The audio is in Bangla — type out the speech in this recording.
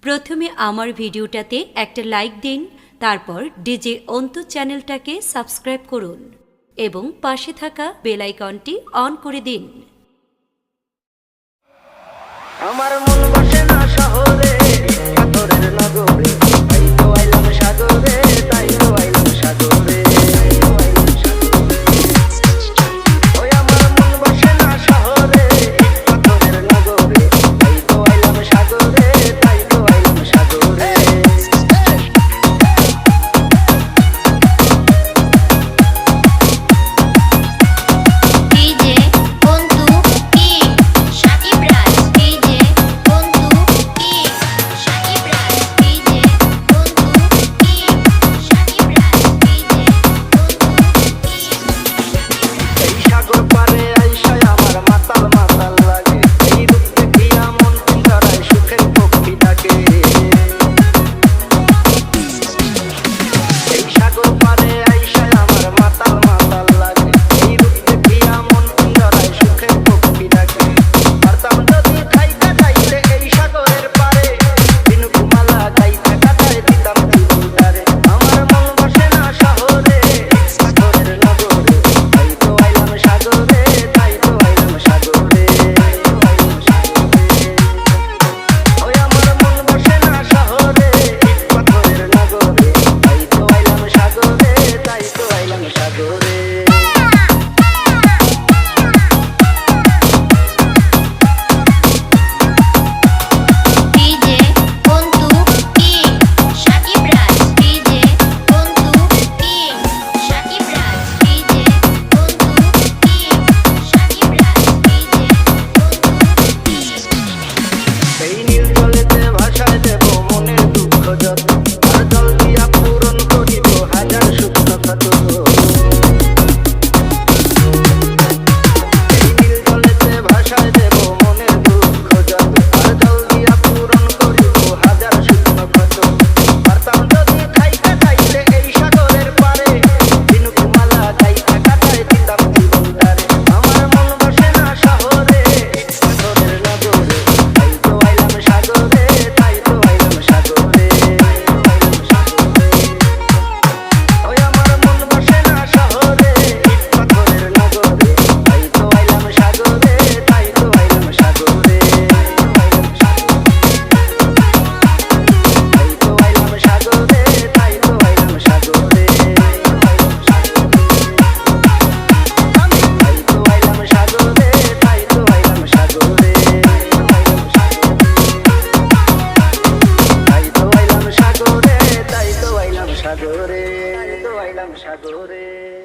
প্রথমে আমার ভিডিওটাতে একটা লাইক দিন, তারপর ডিজে অন্তু চ্যানেলটাকে সাবস্ক্রাইব করুন এবং পাশে থাকা বেল আইকনটি অন করে দিন। আমার মন বসে না শহরে, পাথরের নগরে, তাই তো আইলাম সাগরে, তাই তো আইলাম সাগরে। ওই আমার মন বসে না শহরে, পাথরের নগরে, তাই তো আইলাম সাগরে, তাই তো আইলাম সাগরে। সাগরে, সাগরে।